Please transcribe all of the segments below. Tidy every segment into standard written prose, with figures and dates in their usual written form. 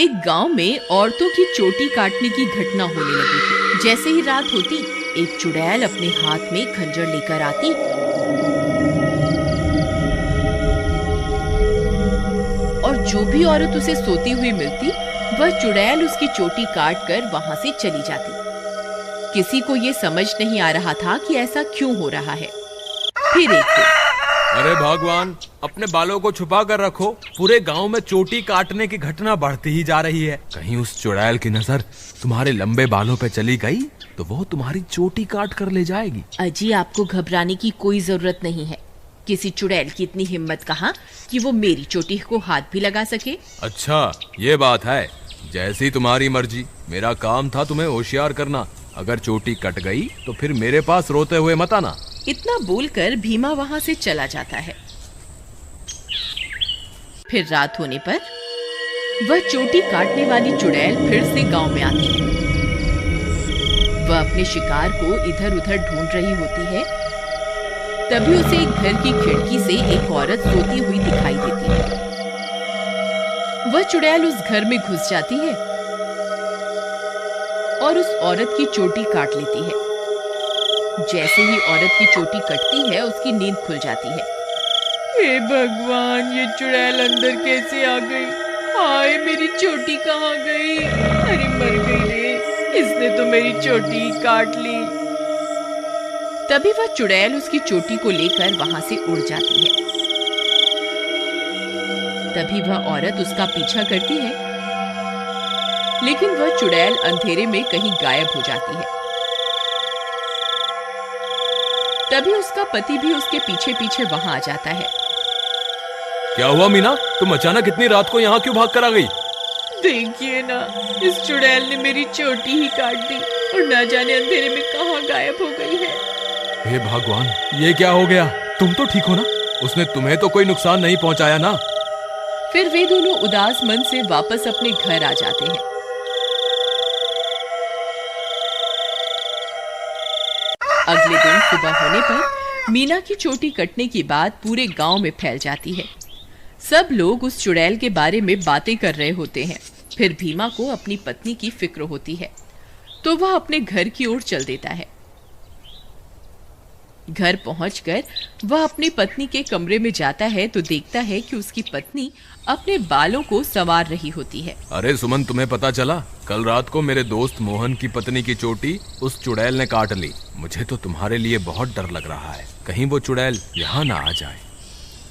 एक गांव में औरतों की चोटी काटने की घटना होने लगी थी। जैसे ही रात होती, एक चुड़ैल अपने हाथ में खंजर लेकर आती और जो भी औरत उसे सोती हुई मिलती, वह चुड़ैल उसकी चोटी काट कर वहां से चली जाती। किसी को ये समझ नहीं आ रहा था कि ऐसा क्यों हो रहा है। फिर एक दिन, अरे भगवान, अपने बालों को छुपा कर रखो। पूरे गांव में चोटी काटने की घटना बढ़ती ही जा रही है। कहीं उस चुड़ैल की नजर तुम्हारे लंबे बालों पे चली गई तो वो तुम्हारी चोटी काट कर ले जाएगी। अजी, आपको घबराने की कोई जरूरत नहीं है। किसी चुड़ैल की इतनी हिम्मत कहाँ कि वो मेरी चोटी को हाथ भी लगा सके। अच्छा, ये बात है। जैसी तुम्हारी मर्जी। मेरा काम था तुम्हें होशियार करना। अगर चोटी कट गई तो फिर मेरे पास रोते हुए मत आना। इतना बोलकर भीमा वहां से चला जाता है। फिर रात होने पर वह चोटी काटने वाली चुड़ैल फिर से गांव में आती है। वह अपने शिकार को इधर उधर ढूंढ रही होती है। तभी उसे एक घर की खिड़की से एक औरत सोती हुई दिखाई देती है। वह चुड़ैल उस घर में घुस जाती है और उस औरत की चोटी काट लेती है। जैसे ही औरत की चोटी कटती है, उसकी नींद खुल जाती है। हे भगवान, ये चुड़ैल अंदर कैसे आ गई? हाय, मेरी चोटी कहाँ गई? अरे मर गई रे, इसने तो मेरी चोटी काट ली। तभी वह चुड़ैल उसकी चोटी को लेकर वहां से उड़ जाती है। तभी वह औरत उसका पीछा करती है, लेकिन वह चुड़ैल अंधेरे में कहीं गायब हो जाती है। तभी उसका पति भी उसके पीछे पीछे वहां आ जाता है। क्या हुआ मीना, तुम अचानक इतनी रात को यहाँ क्यों भाग कर आ गई? देखिए ना, इस चुड़ैल ने मेरी चोटी ही काट दी और न जाने अंधेरे में कहाँ गायब हो गई है। हे भगवान, ये क्या हो गया? तुम तो ठीक हो ना? उसने तुम्हें तो कोई नुकसान नहीं पहुंचाया ना? फिर वे दोनों उदास मन से वापस अपने घर आ जाते हैं। अगले दिन सुबह होने पर मीना की चोटी कटने की बात पूरे गांव में फैल जाती है। सब लोग उस चुड़ैल के बारे में बातें कर रहे होते हैं। फिर भीमा को अपनी पत्नी की फिक्र होती है, तो वह अपने घर की ओर चल देता है। घर पहुंचकर वह अपनी पत्नी के कमरे में जाता है तो देखता है कि उसकी पत्नी अपने बालों को संवार रही होती है। अरे सुमन, तुम्हें पता चला? कल रात को मेरे दोस्त मोहन की पत्नी की चोटी उस चुड़ैल ने काट ली। मुझे तो तुम्हारे लिए बहुत डर लग रहा है, कहीं वो चुड़ैल यहाँ ना आ जाए।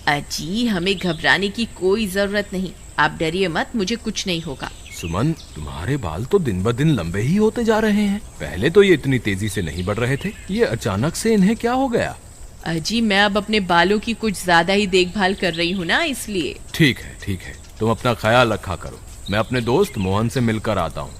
अजी, हमें घबराने की कोई जरूरत नहीं। आप डरिए मत, मुझे कुछ नहीं होगा। सुमन, तुम्हारे बाल तो दिन ब दिन लंबे ही होते जा रहे हैं। पहले तो ये इतनी तेजी से नहीं बढ़ रहे थे। ये अचानक से इन्हें क्या हो गया? अजी, मैं अब अपने बालों की कुछ ज्यादा ही देखभाल कर रही हूँ ना, इसलिए। ठीक है, ठीक है, तुम अपना ख्याल रखा करो। मैं अपने दोस्त मोहन से मिलकर आता हूँ।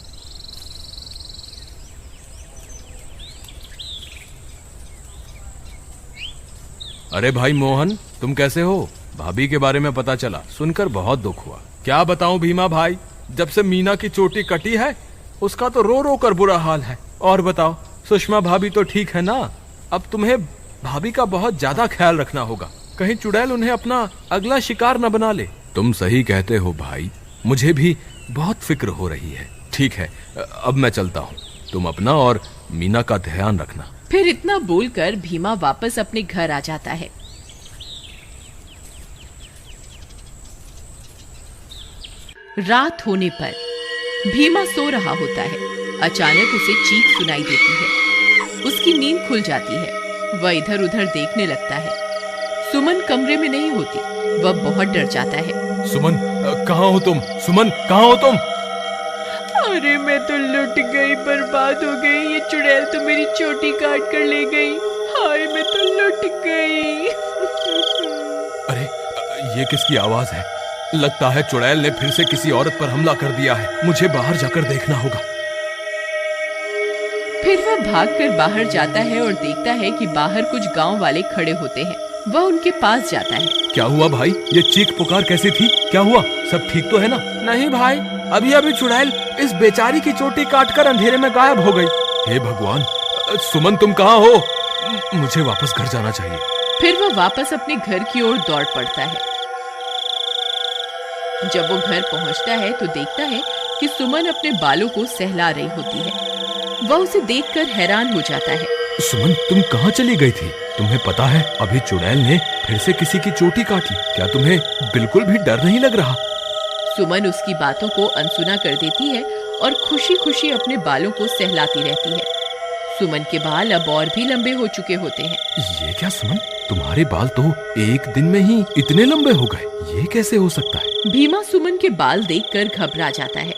अरे भाई मोहन, तुम कैसे हो? भाभी के बारे में पता चला, सुनकर बहुत दुख हुआ। क्या बताऊं भीमा भाई, जब से मीना की चोटी कटी है उसका तो रो रो कर बुरा हाल है। और बताओ, सुषमा भाभी तो ठीक है ना? अब तुम्हें भाभी का बहुत ज्यादा ख्याल रखना होगा, कहीं चुड़ैल उन्हें अपना अगला शिकार न बना ले। तुम सही कहते हो भाई, मुझे भी बहुत फिक्र हो रही है। ठीक है, अब मैं चलता हूँ। तुम अपना और मीना का ध्यान रखना। फिर इतना बोलकर भीमा वापस अपने घर आ जाता है। रात होने पर भीमा सो रहा होता है। अचानक उसे चीख सुनाई देती है। उसकी नींद खुल जाती है। वह इधर उधर देखने लगता है। सुमन कमरे में नहीं होती। वह बहुत डर जाता है। सुमन, कहाँ हो तुम? सुमन, कहाँ हो तुम? अरे, मैं तो लुट गई, बर्बाद हो गई। ये चुड़ैल तो मेरी चोटी काट कर ले गई। हाय, मैं तो लुट गई। अरे, ये किसकी आवाज है? लगता है चुड़ैल ने फिर से किसी औरत पर हमला कर दिया है। मुझे बाहर जाकर देखना होगा। फिर वह भागकर बाहर जाता है और देखता है कि बाहर कुछ गांव वाले खड़े होते हैं। वह उनके पास जाता है। क्या हुआ भाई? ये चीख पुकार कैसी थी? क्या हुआ? सब ठीक तो है ना? नहीं भाई, अभी अभी चुड़ैल इस बेचारी की चोटी काटकर अंधेरे में गायब हो गई। हे भगवान, सुमन तुम कहाँ हो? मुझे वापस घर जाना चाहिए। फिर वह वापस अपने घर की ओर दौड़ पड़ता है। जब वो घर पहुंचता है तो देखता है कि सुमन अपने बालों को सहला रही होती है। वह उसे देखकर हैरान हो जाता है। सुमन, तुम कहाँ चली गई थी? तुम्हें पता है अभी चुड़ैल ने फिर से किसी की चोटी काट ली। क्या तुम्हें बिल्कुल भी डर नहीं लग रहा? सुमन उसकी बातों को अनसुना कर देती है और खुशी खुशी अपने बालों को सहलाती रहती है। सुमन के बाल अब और भी लंबे हो चुके होते हैं। ये क्या सुमन, तुम्हारे बाल तो एक दिन में ही इतने लंबे हो गए, ये कैसे हो सकता है? भीमा सुमन के बाल देखकर घबरा जाता है।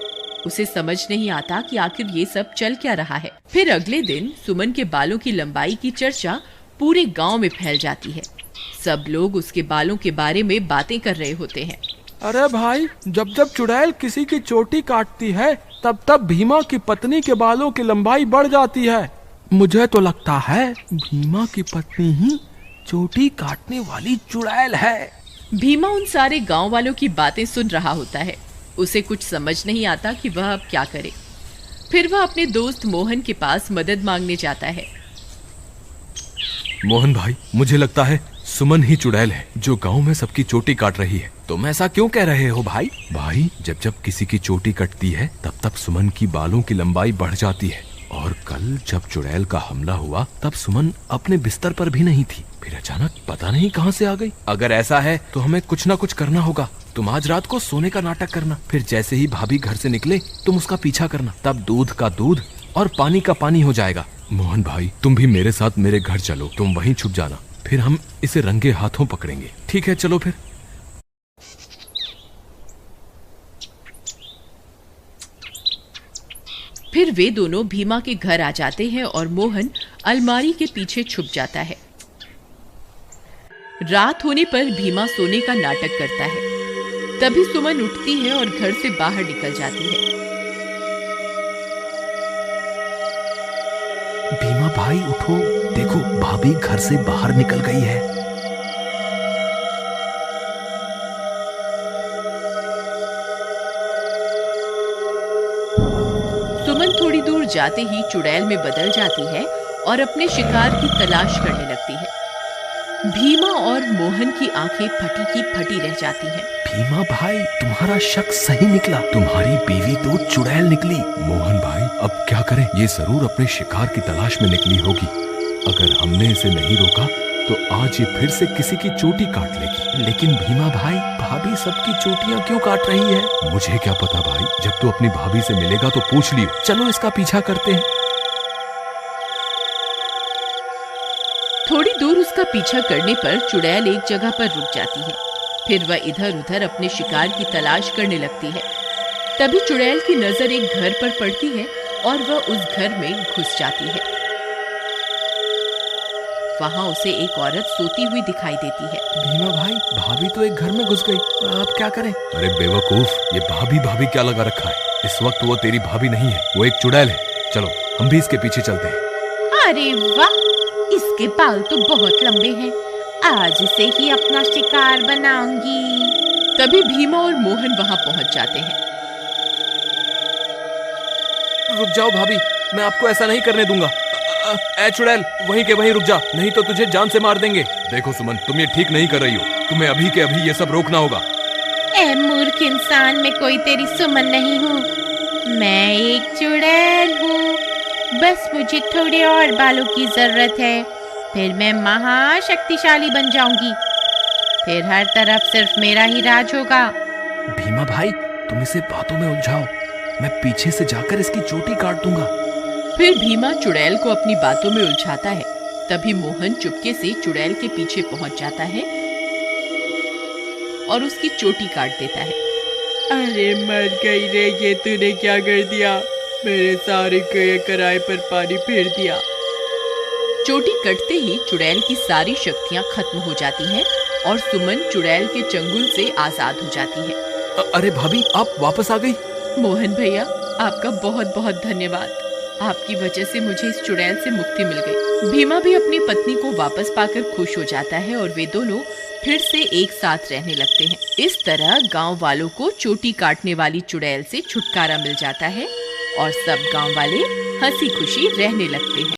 उसे समझ नहीं आता कि आखिर ये सब चल क्या रहा है। फिर अगले दिन सुमन के बालों की लंबाई की चर्चा पूरे गांव में फैल जाती है। सब लोग उसके बालों के बारे में बातें कर रहे होते हैं। अरे भाई, जब जब चुड़ैल किसी की चोटी काटती है तब तब भीमा की पत्नी के बालों की लंबाई बढ़ जाती है। मुझे तो लगता है भीमा की पत्नी ही चोटी काटने वाली चुड़ैल है। भीमा उन सारे गांव वालों की बातें सुन रहा होता है। उसे कुछ समझ नहीं आता कि वह अब क्या करे। फिर वह अपने दोस्त मोहन के पास मदद मांगने जाता है। मोहन भाई, मुझे लगता है सुमन ही चुड़ैल है जो गांव में सबकी चोटी काट रही है। तुम ऐसा क्यों कह रहे हो भाई? भाई, जब जब किसी की चोटी कटती है तब तब सुमन की बालों की लंबाई बढ़ जाती है। और कल जब चुड़ैल का हमला हुआ तब सुमन अपने बिस्तर पर भी नहीं थी, फिर अचानक पता नहीं कहां से आ गई। अगर ऐसा है तो हमें कुछ ना कुछ करना होगा। तुम आज रात को सोने का नाटक करना, फिर जैसे ही भाभी घर से निकले तुम उसका पीछा करना, तब दूध का दूध और पानी का पानी हो जाएगा। मोहन भाई, तुम भी मेरे साथ मेरे घर चलो, तुम वहीं छुप जाना, फिर हम इसे रंगे हाथों पकड़ेंगे। ठीक है, चलो फिर। फिर वे दोनों भीमा के घर आ जाते हैं और मोहन अलमारी के पीछे छुप जाता है। रात होने पर भीमा सोने का नाटक करता है। तभी सुमन उठती है और घर से बाहर निकल जाती है। भीमा भाई उठो, देखो भाभी घर से बाहर निकल गई है। सुमन थोड़ी दूर जाते ही चुड़ैल में बदल जाती है और अपने शिकार की तलाश करने लगती है। भीमा और मोहन की आंखें फटी की फटी रह जाती हैं। भीमा भाई, तुम्हारा शक सही निकला, तुम्हारी बीवी तो चुड़ैल निकली। मोहन भाई, अब क्या करें? ये जरूर अपने शिकार की तलाश में निकली होगी। अगर हमने इसे नहीं रोका तो आज ये फिर से किसी की चोटी काट लेगी। लेकिन भीमा भाई, भाभी सबकी चोटियां क्यों काट रही है? मुझे क्या पता भाई, जब तू अपनी भाभी से मिलेगा तो पूछ लियो। चलो इसका पीछा करते हैं। थोड़ी दूर उसका पीछा करने पर चुड़ैल एक जगह पर रुक जाती है। फिर वह इधर उधर अपने शिकार की तलाश करने लगती है। तभी चुड़ैल की नजर एक घर पर पड़ती है और वह उस घर में घुस जाती है। वहां उसे एक औरत सोती हुई दिखाई देती है। भीमा भाई, भाभी तो एक घर में घुस गई, अब क्या करें? अरे बेवकूफ, ये भाभी भाभी क्या लगा रखा है? इस वक्त वो तेरी भाभी नहीं है, वो एक चुड़ैल है। चलो हम भी इसके पीछे चलते हैं। अरे वाह, इसके बाल तो बहुत लंबे हैं, आज इसे ही अपना शिकार बनाऊंगी। तभी भीमा और मोहन वहां पहुंच जाते हैं। रुक जाओ भाभी, मैं आपको ऐसा नहीं करने दूंगा। ए चुड़ैल, वहीं के वहीं रुक जा, नहीं तो तुझे जान से मार देंगे। देखो सुमन, तुम ये ठीक नहीं कर रही हो, तुम्हें अभी के अभी ये सब रोकना होगा। ए मूर्ख इंसान, मैं कोई तेरी सुमन नहीं हूँ, मैं एक चुड़ैल हूँ। बस मुझे थोड़े और बालों की जरूरत है, फिर मैं महाशक्तिशाली बन जाऊंगी। फिर हर तरफ सिर्फ मेरा ही राज होगा। भीमा भाई, तुम इसे बातों में उलझाओ, मैं पीछे से जाकर इसकी चोटी काट दूंगा। फिर भीमा चुड़ैल को अपनी बातों में उलझाता है। तभी मोहन चुपके से चुड़ैल के पीछे पहुंच जाता है और उसकी चोटी काट देता है। अरे मर गई रे, ये तूने क्या कर दिया? मेरे सारे कराए पर पानी फेर दिया। चोटी कटते ही चुड़ैल की सारी शक्तियां खत्म हो जाती हैं और सुमन चुड़ैल के चंगुल से आजाद हो जाती है। अरे भाभी, आप वापस आ गई? मोहन भैया, आपका बहुत बहुत धन्यवाद। आपकी वजह से मुझे इस चुड़ैल से मुक्ति मिल गई। भीमा भी अपनी पत्नी को वापस पाकर खुश हो जाता है और वे दोनों फिर से एक साथ रहने लगते हैं। इस तरह गांव वालों को चोटी काटने वाली चुड़ैल से छुटकारा मिल जाता है और सब गांव वाले हंसी खुशी रहने लगते हैं।